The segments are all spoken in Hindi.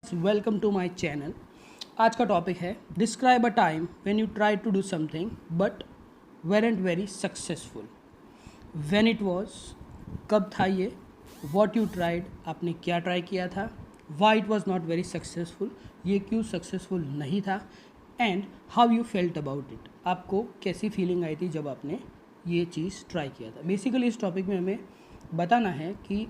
Welcome to my channel. आज का टॉपिक है describe a time when you try to do something but weren't very successful. When it was, कब था ये, व्हाट यू ट्राइड, आपने क्या ट्राई किया था, why it was not very successful, ये क्यों सक्सेसफुल नहीं था, and how you felt about it, आपको कैसी फीलिंग आई थी जब आपने ये चीज़ ट्राई किया था। बेसिकली इस टॉपिक में हमें बताना है कि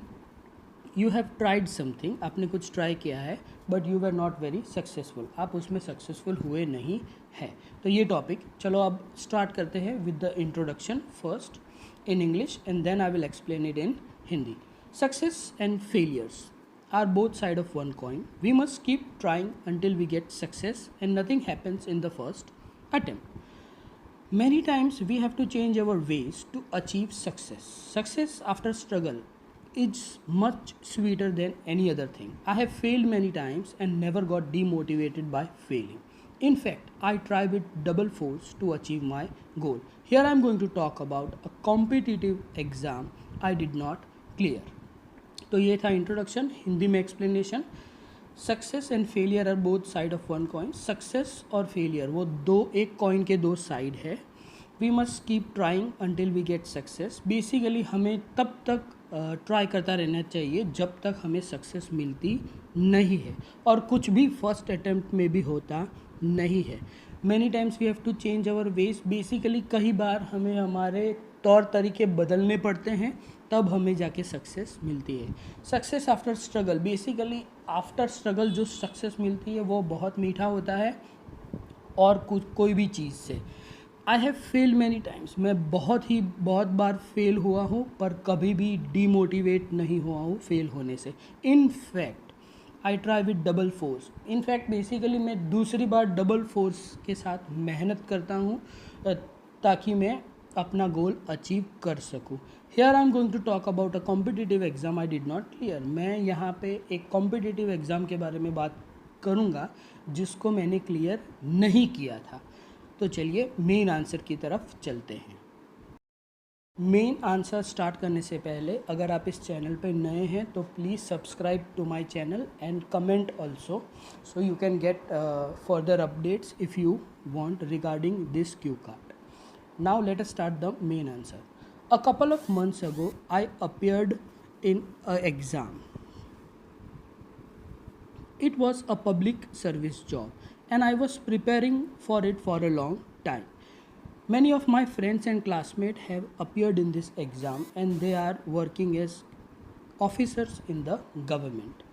यू हैव ट्राइड समथिंग, आपने कुछ ट्राई किया है but you were not very successful, आप उसमें सक्सेसफुल हुए नहीं हैं। तो ये टॉपिक, चलो अब स्टार्ट करते हैं with the introduction first in English and then I will explain it in Hindi. Success and failures are both sides of one coin. We must keep trying until we get success and nothing happens in the first attempt. Many times we have to change our ways to achieve success. Success after struggle is much sweeter than any other thing. I have failed many times and never got demotivated by failing. In fact, I try with double force to achieve my goal. Here I am going to talk about a competitive exam I did not clear. तो ये था इंट्रोडक्शन। हिंदी में explanation. Success and failure are both side of one coin. Success और फेलियर वो एक कॉइन के दो साइड है। We must keep trying until we get success. Basically हमें तब तक ट्राई करता रहना चाहिए जब तक हमें सक्सेस मिलती नहीं है, और कुछ भी फर्स्ट अटेम्प्ट में भी होता नहीं है। Many times we have to change our ways. Basically कई बार हमें हमारे तौर तरीके बदलने पड़ते हैं, तब हमें जाके सक्सेस मिलती है। Success after struggle, basically after struggle जो सक्सेस मिलती है वो बहुत मीठा होता है और कोई भी चीज़ से। I have failed many times, मैं बहुत बार फेल हुआ हूँ, पर कभी भी डीमोटिवेट नहीं हुआ हूँ फेल होने से। In fact I try with double force. In fact basically मैं दूसरी बार डबल फोर्स के साथ मेहनत करता हूँ ताकि मैं अपना गोल अचीव कर सकूँ। Here I am going to talk about a competitive exam I did not clear. मैं यहाँ पे एक कॉम्पिटिटिव एग्ज़ाम के बारे में बात करूँगा जिसको मैंने क्लियर नहीं किया था। तो चलिए मेन आंसर की तरफ चलते हैं। मेन आंसर स्टार्ट करने से पहले अगर आप इस चैनल पर नए हैं तो please subscribe to my channel and comment also, so you can get further updates if you want regarding this cue card. Now let us start the main answer. A couple of months ago, I appeared in an exam. It was a public service job and I was preparing for it for a long time. Many of my friends and classmates have appeared in this exam and they are working as officers in the government.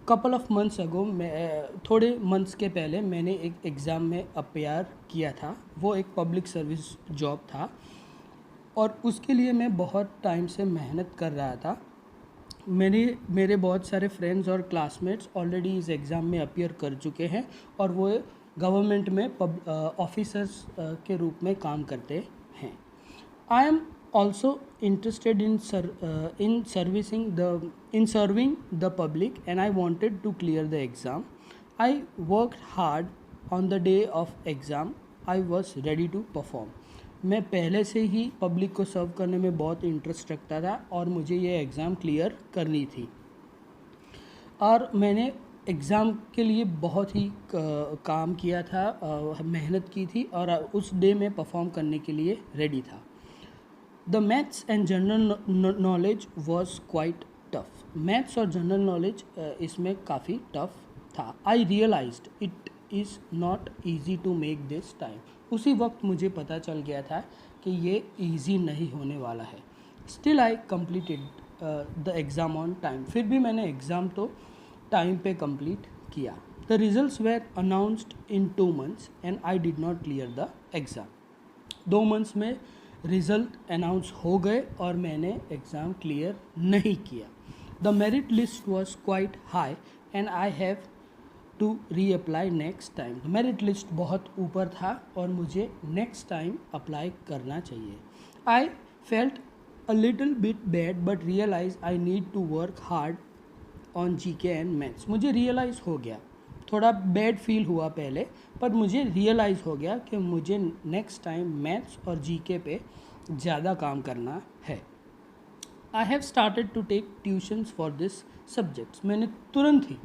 Couple of months ago, थोड़े मंथ्स के पहले मैंने एक एग्ज़ाम में अपेयर किया था। वो एक पब्लिक सर्विस जॉब था और उसके लिए मैं बहुत टाइम से मेहनत कर रहा था। मेरे बहुत सारे फ्रेंड्स और क्लासमेट्स ऑलरेडी इस एग्ज़ाम में अपियर कर चुके हैं और वो गवर्नमेंट में ऑफिसर्स के रूप में काम करते हैं। I am also interested in serving the public and I wanted to clear the exam. I worked hard on the day of exam. I was ready to perform. मैं पहले से ही पब्लिक को सर्व करने में बहुत इंटरेस्ट रखता था और मुझे ये एग्ज़ाम क्लियर करनी थी और मैंने एग्ज़ाम के लिए बहुत ही काम किया था, मेहनत की थी और उस डे में परफॉर्म करने के लिए रेडी था। The maths and general knowledge was quite tough. Maths और general knowledge इसमें काफ़ी tough था. I realized it is not easy to make this time. उसी वक्त मुझे पता चल गया था कि ये easy नहीं होने वाला है. Still I completed the exam on time. फिर भी मैंने एग्ज़ाम तो टाइम पे कंप्लीट किया. The results were announced in 2 months and I did not clear the exam. 2 months में रिज़ल्ट अनाउंस हो गए और मैंने एग्ज़ाम क्लियर नहीं किया. The merit list was quite high and I have to reapply next time. Merit list बहुत ऊपर था और मुझे नेक्स्ट टाइम अप्लाई करना चाहिए. I felt a little bit bad but realise I need to work hard on GK and maths. मुझे रियलाइज़ हो गया, थोड़ा बैड फील हुआ पहले, पर मुझे रियलाइज़ हो गया कि मुझे नेक्स्ट टाइम मैथ्स और जीके पे ज़्यादा काम करना है. I have started to take tuitions for this subjects. मैंने तुरंत ही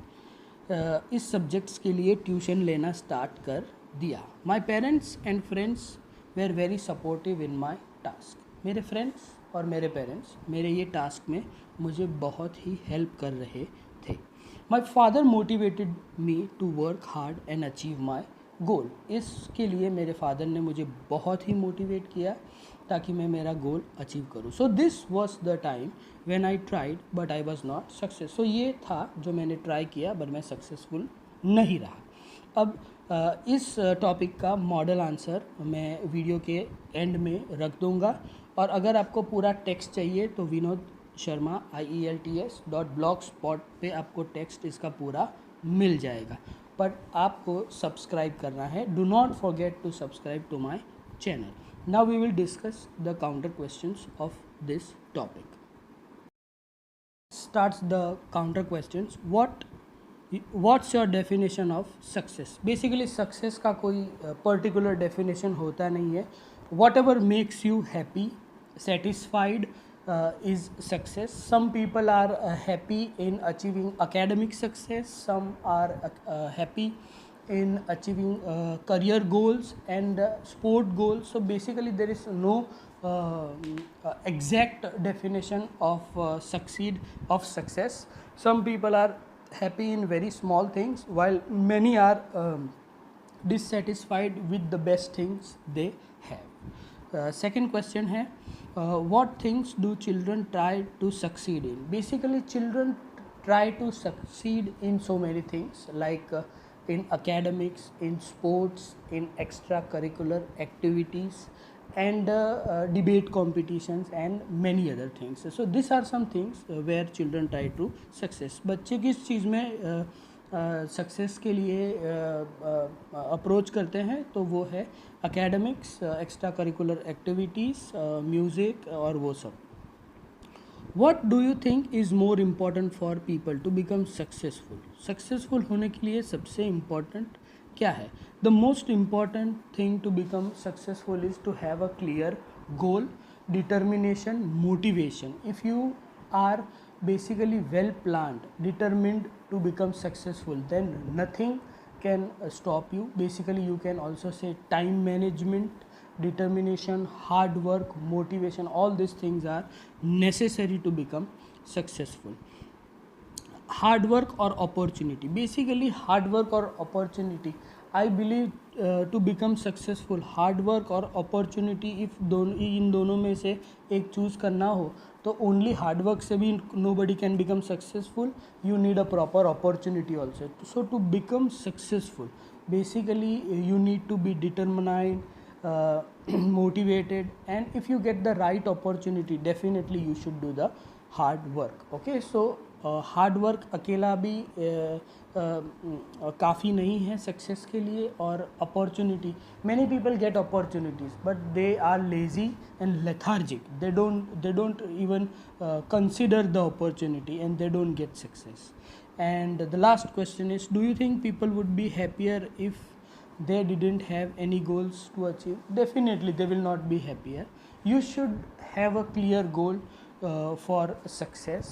इस सब्जेक्ट्स के लिए ट्यूशन लेना स्टार्ट कर दिया. My parents and friends were very supportive in my task. मेरे फ्रेंड्स और मेरे पेरेंट्स मेरे ये टास्क में मुझे बहुत ही हेल्प कर रहे थे. My father motivated me to work hard and achieve my goal. इसके लिए मेरे फादर ने मुझे बहुत ही मोटिवेट किया ताकि मैं मेरा गोल अचीव करूँ. So this was the time when I tried but I was not success. सो ये था जो मैंने ट्राई किया बट मैं सक्सेसफुल नहीं रहा. अब इस टॉपिक का मॉडल आंसर मैं वीडियो के एंड में रख दूंगा, और अगर आपको पूरा टेक्स्ट चाहिए तो विनोद शर्मा IELTS.blogspot पे आपको टेक्स्ट इसका पूरा मिल जाएगा. बट आपको सब्सक्राइब करना है. Do not forget to subscribe to my channel. Now we will discuss the counter questions of this topic. Starts the counter questions. What's your definition of success? Basically success का कोई particular definition होता नहीं है. Whatever makes you happy, satisfied is success. Some people are happy in achieving academic success. Some are happy in achieving career goals and sport goals. So basically there is no exact definition of success. Some people are happy in very small things while many are dissatisfied with the best things they have. Second question है, what things do children try to succeed in? Basically children try to succeed in so many things, like in academics, in sports, in extracurricular activities, and debate competitions and many other things. So these are some things where children try to success. बच्चे किस चीज़ में सक्सेस के लिए अप्रोच करते हैं तो वो है academics, extra curricular activities, music और वो सब. What do you think is more important for people to become successful? Successful होने के लिए सबसे इम्पॉर्टेंट क्या है? The most important thing to become successful is to have a clear goal, determination, motivation. If you are basically well planned, determined to become successful, then nothing can stop you. Basically you can also say time management, determination, hard work, motivation, all these things are necessary to become successful. Hard work or opportunity? Basically hard work or opportunity, I believe to become successful, hard work और opportunity, if इन दोनों में से एक चूज़ करना हो तो only hard work से भी nobody can become successful. You need a proper opportunity also. So to become successful, basically you need to be determined, motivated, and if you get the right opportunity, definitely you should do the hard work. Okay, so hard work अकेला भी काफ़ी नहीं है सक्सेस के लिए. और opportunity, many people get opportunities but they are lazy and lethargic. They don't even consider the opportunity and they don't get success. And the last question is, do you think people would be happier if they didn't have any goals to achieve? Definitely they will not be happier. You should have a clear goal for success,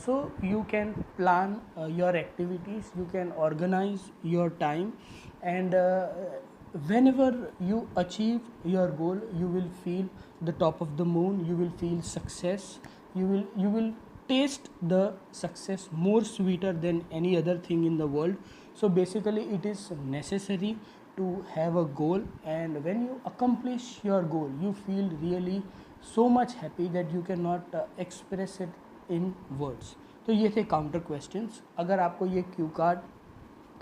so you can plan your activities, you can organize your time, and whenever you achieve your goal you will feel the top of the moon, you will feel success, you will taste the success more sweeter than any other thing in the world. So basically it is necessary to have a goal, and when you accomplish your goal you feel really so much happy that you cannot express it in words. तो ये थे काउंटर क्वेश्चंस. अगर आपको ये क्यू कार्ड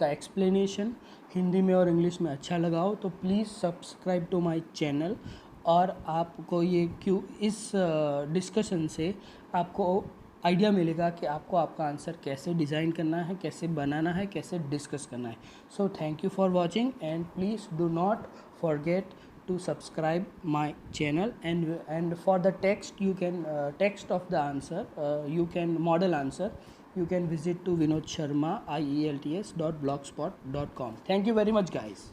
का एक्सप्लेनेशन हिंदी में और इंग्लिश में अच्छा लगा हो तो please subscribe to my channel, और आपको ये इस डिस्कशन से आपको आइडिया मिलेगा कि आपको आपका आंसर कैसे डिज़ाइन करना है, कैसे बनाना है, कैसे डिस्कस करना है. So thank you for watching, and please do not forget to subscribe my channel, and for the text you can text of the answer, you can model answer, you can visit to Vinod Sharma IELTS.blogspot.com. Thank you very much guys.